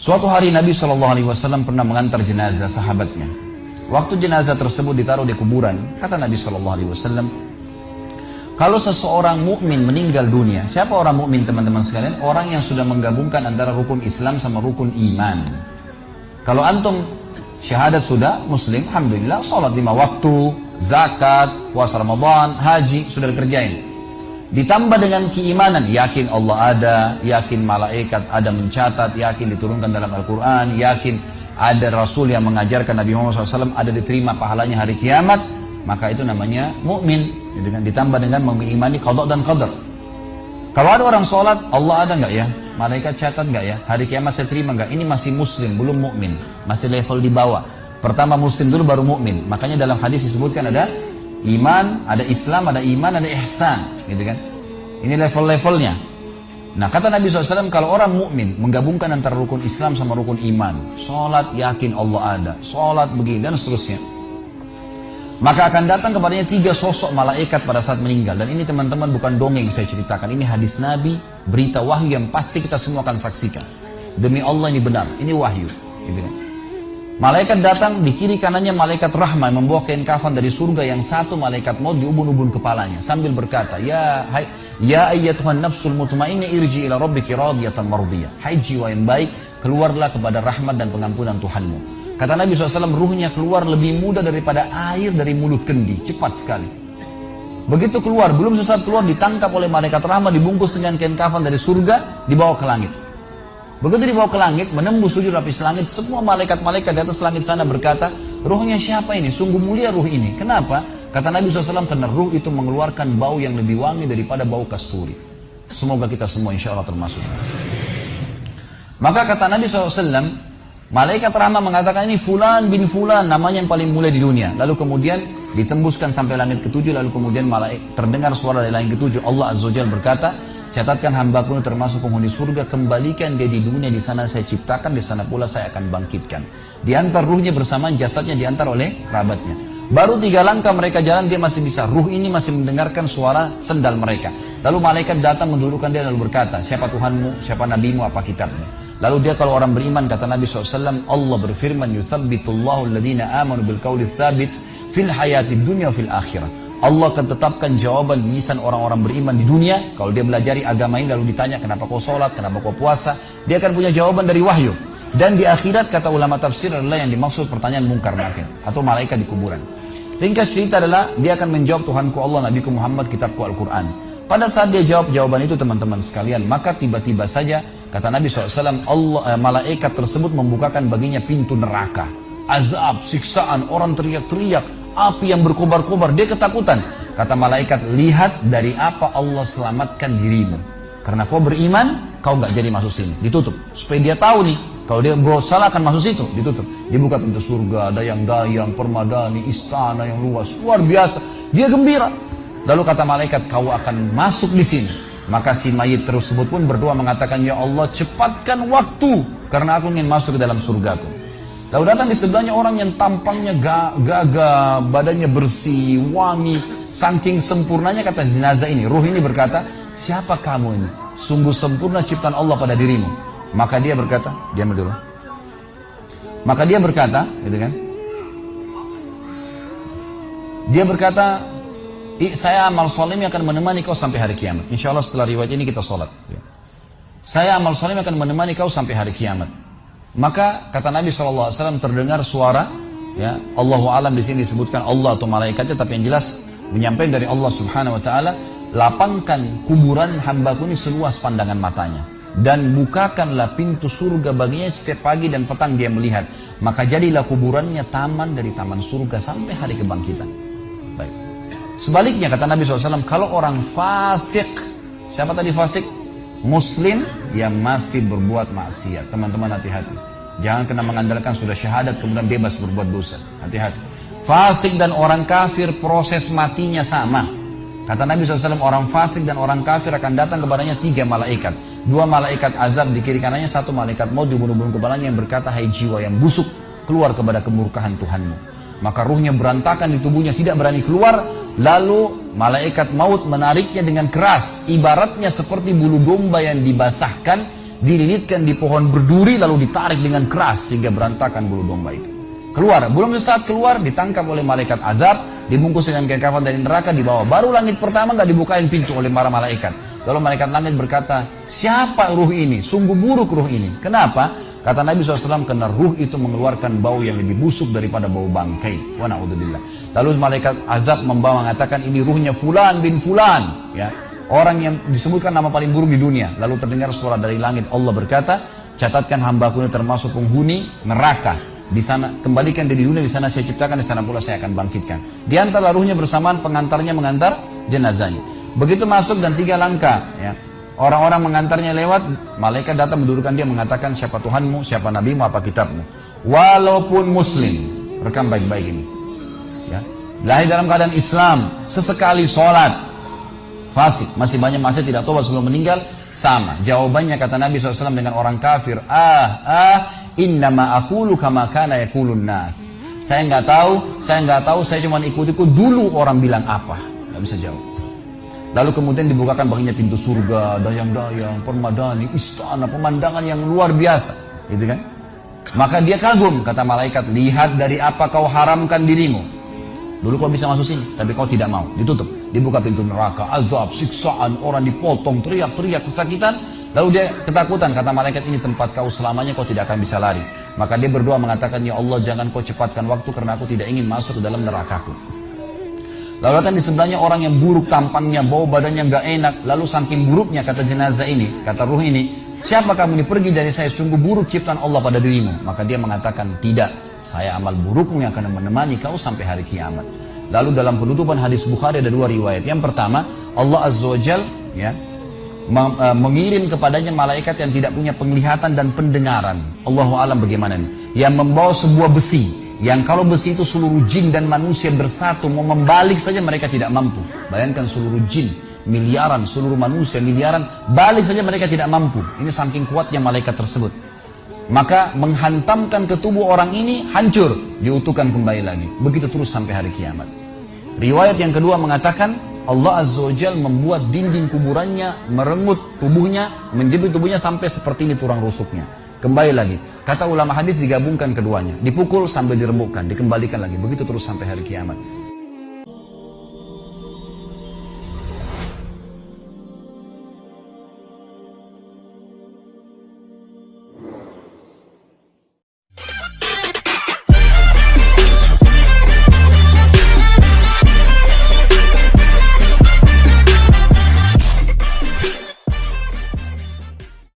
Suatu hari Nabi SAW pernah mengantar jenazah sahabatnya. Waktu jenazah tersebut ditaruh di kuburan, kata Nabi SAW, kalau seseorang mukmin meninggal dunia, siapa orang mukmin teman-teman sekalian? Orang yang sudah menggabungkan antara rukun Islam sama rukun iman. Kalau antum syahadat sudah, muslim, alhamdulillah, sholat 5 waktu, zakat, puasa Ramadan, haji, sudah dikerjain. Ditambah dengan keimanan, yakin Allah ada, yakin malaikat ada mencatat, yakin diturunkan dalam Al-Quran, yakin ada Rasul yang mengajarkan Nabi Muhammad SAW ada diterima pahalanya hari kiamat, maka itu namanya mukmin. Ditambah dengan mengimani qada dan qadar. Kalau ada orang sholat, Allah ada nggak ya? Malaikat catat nggak ya? Hari kiamat saya terima nggak? Ini masih muslim, belum mukmin, masih level di bawah. Pertama muslim dulu baru mukmin. Makanya dalam hadis disebutkan ada iman, ada Islam, ada iman, ada ihsan, gitu kan? Ini level-levelnya. Nah, kata Nabi SAW, kalau orang mukmin menggabungkan antara rukun Islam sama rukun iman, sholat yakin Allah ada, sholat begini dan seterusnya, maka akan datang kepadanya 3 sosok malaikat pada saat meninggal. Dan ini teman-teman bukan dongeng saya ceritakan, ini hadis Nabi, berita wahyu yang pasti kita semua akan saksikan. Demi Allah ini benar, ini wahyu, gitu kan? Malaikat datang, di kiri kanannya malaikat rahmah membawa kain kafan dari surga, yang satu malaikat maut di ubun-ubun kepalanya sambil berkata, ya ayyatuhan nafsul mutmainnah irji ila rabbiki radiyatan mardiyah. Hai jiwa yang baik, keluarlah kepada rahmat dan pengampunan Tuhanmu. Kata Nabi SAW, ruhnya keluar lebih mudah daripada air dari mulut kendi, cepat sekali. Begitu keluar, belum sesaat keluar ditangkap oleh malaikat rahmah, dibungkus dengan kain kafan dari surga, dibawa ke langit. Begitu dibawa ke langit, menembus 7 lapis langit, semua malaikat-malaikat di atas langit sana berkata, ruhnya siapa ini? Sungguh mulia ruh ini. Kenapa? Kata Nabi SAW, karena ruh itu mengeluarkan bau yang lebih wangi daripada bau kasturi. Semoga kita semua insya Allah termasuk. Maka kata Nabi SAW, malaikat rahmah mengatakan ini fulan bin fulan, namanya yang paling mulia di dunia. Lalu kemudian ditembuskan sampai langit ke-7, lalu kemudian terdengar suara dari langit ke-7. Allah Azza wa Jalla berkata, catatkan hambaku termasuk penghuni surga, kembalikan dia di dunia, di sana saya ciptakan, di sana pula saya akan bangkitkan. Diantar ruhnya bersamaan jasadnya, diantar oleh kerabatnya. Baru 3 langkah mereka jalan, dia masih bisa, ruh ini masih mendengarkan suara sendal mereka. Lalu malaikat datang mendudukkan dia lalu berkata, siapa Tuhanmu, siapa nabimu, apa kitabmu? Lalu dia kalau orang beriman, kata Nabi SAW, Allah berfirman, yuthabbitullahu alladhina amanu bil qawli tsabit fil hayatid dunya fil akhirah. Allah akan tetapkan jawaban di lisan orang-orang beriman di dunia. Kalau dia belajari agama ini lalu ditanya kenapa kau sholat, kenapa kau puasa, dia akan punya jawaban dari wahyu. Dan di akhirat, kata ulama tafsir, adalah yang dimaksud pertanyaan mungkar nakir atau malaikat di kuburan. Ringkas cerita adalah dia akan menjawab, Tuhanku Allah, Nabiku Muhammad, kitabku Al-Quran. Pada saat dia jawab jawaban itu teman-teman sekalian, maka tiba-tiba saja kata Nabi SAW, malaikat tersebut membukakan baginya pintu neraka, azab, siksaan, orang teriak-teriak, api yang berkobar-kobar, dia ketakutan. Kata malaikat, lihat dari apa Allah selamatkan dirimu. Karena kau beriman, kau nggak jadi masuk sini, ditutup. Supaya dia tahu nih, kalau dia salah akan masuk situ, ditutup. Dibuka pintu surga, dayang-dayang, permadani, istana yang luas, luar biasa. Dia gembira. Lalu kata malaikat, kau akan masuk di sini. Maka si mayit tersebut pun berdoa mengatakan, ya Allah cepatkan waktu, karena aku ingin masuk ke dalam surgaku. Lalu datang di sebelahnya orang yang tampangnya gagah, badannya bersih, wangi, saking sempurnanya kata jenazah ini. Ruh ini berkata, siapa kamu ini? Sungguh sempurna ciptaan Allah pada dirimu. Maka dia berkata, diam dulu. Maka dia berkata, gitu kan? Dia berkata, saya amal soleh akan menemani kau sampai hari kiamat. Insya Allah setelah riwayat ini kita sholat. Saya amal soleh akan menemani kau sampai hari kiamat. Maka kata Nabi SAW terdengar suara, ya Allahu alam di sini disebutkan Allah atau malaikatnya, tapi yang jelas menyampaikan dari Allah Subhanahu Wa Taala, lapangkan kuburan hambaku ini seluas pandangan matanya dan bukakanlah pintu surga baginya setiap pagi dan petang dia melihat. Maka jadilah kuburannya taman dari taman surga sampai hari kebangkitan. Baik. Sebaliknya kata Nabi SAW, kalau orang fasik, siapa tadi fasik? Muslim yang masih berbuat maksiat. Teman-teman hati-hati, jangan kena mengandalkan sudah syahadat kemudian bebas berbuat dosa. Hati-hati. Fasik dan orang kafir proses matinya sama. Kata Nabi SAW, orang fasik dan orang kafir akan datang kepadanya 3 malaikat. 2 malaikat azab di kiri kanannya, 1 malaikat maut di bunuh-bunuh kepalanya yang berkata, hai jiwa yang busuk, keluar kepada kemurkaan Tuhanmu. Maka ruhnya berantakan di tubuhnya, tidak berani keluar. Lalu malaikat maut menariknya dengan keras, ibaratnya seperti bulu domba yang dibasahkan, dililitkan di pohon berduri lalu ditarik dengan keras sehingga berantakan bulu domba itu. Keluar, belum sesaat keluar ditangkap oleh malaikat azab, dibungkus dengan kain kafan dari neraka, dibawa. Baru langit pertama nggak dibukain pintu oleh para malaikat. Lalu malaikat langit berkata, siapa ruh ini? Sungguh buruk ruh ini. Kenapa? Kata Nabi SAW, karena ruh itu mengeluarkan bau yang lebih busuk daripada bau bangkai. Wa na'udzubillah. Lalu malaikat azab membawa mengatakan, ini ruhnya Fulan bin Fulan. Ya, orang yang disebutkan nama paling buruk di dunia. Lalu terdengar suara dari langit. Allah berkata, catatkan hambaku ini termasuk penghuni neraka. Di sana, kembalikan dia di dunia, di sana saya ciptakan, di sana pula saya akan bangkitkan. Di antara ruhnya bersamaan pengantarnya mengantar jenazahnya. Begitu masuk dan 3 langkah, ya. Orang-orang mengantarnya lewat, malaikat datang mendudukkan dia mengatakan siapa Tuhanmu, siapa nabimu, apa kitabmu. Walaupun muslim, rekam baik-baik ini. Ya. Lahir dalam keadaan Islam, sesekali sholat, fasik, masih banyak masih tidak tobat sebelum meninggal, sama. Jawabannya kata Nabi SAW dengan orang kafir, innama aqulu kama kana yaqulun nas. Saya nggak tahu, saya cuma ikut-ikut dulu orang bilang apa, nggak bisa jawab. Lalu kemudian dibukakan baginya pintu surga, dayang-dayang, permadani, istana, pemandangan yang luar biasa, gitu kan? Maka dia kagum, kata malaikat, lihat dari apa kau haramkan dirimu. Dulu kau bisa masuk sini, tapi kau tidak mau, ditutup. Dibuka pintu neraka, azab, siksaan, orang dipotong, teriak-teriak, kesakitan. Lalu dia ketakutan, kata malaikat, ini tempat kau selamanya, kau tidak akan bisa lari. Maka dia berdoa mengatakan, ya Allah jangan kau cepatkan waktu karena aku tidak ingin masuk ke dalam nerakaku. Lalu datang di sebelahnya orang yang buruk tampangnya, bau badannya nggak enak. Lalu saking buruknya kata jenazah ini, kata ruh ini, siapa kamu ini? Pergi dari saya, sungguh buruk ciptaan Allah pada dirimu. Maka dia mengatakan, tidak, saya amal burukmu yang akan menemani kau sampai hari kiamat. Lalu dalam penutupan hadis Bukhari ada 2 riwayat. Yang pertama, Allah Azza wa Jal ya, mengirim kepadanya malaikat yang tidak punya penglihatan dan pendengaran. Allahu alam bagaimana ini? Yang membawa sebuah besi. Yang kalau besi itu seluruh jin dan manusia bersatu mau membalik saja mereka tidak mampu. Bayangkan seluruh jin miliaran, seluruh manusia miliaran, balik saja mereka tidak mampu. Ini saking kuatnya malaikat tersebut. Maka menghantamkan ke tubuh orang ini hancur, diutuhkan kembali lagi. Begitu terus sampai hari kiamat. Riwayat yang kedua mengatakan Allah Azza wa Jal membuat dinding kuburannya merengut tubuhnya, menjepit tubuhnya sampai seperti ini tulang rusuknya. Kembali lagi, kata ulama hadis digabungkan keduanya, dipukul sambil diremukkan, dikembalikan lagi, begitu terus sampai hari kiamat.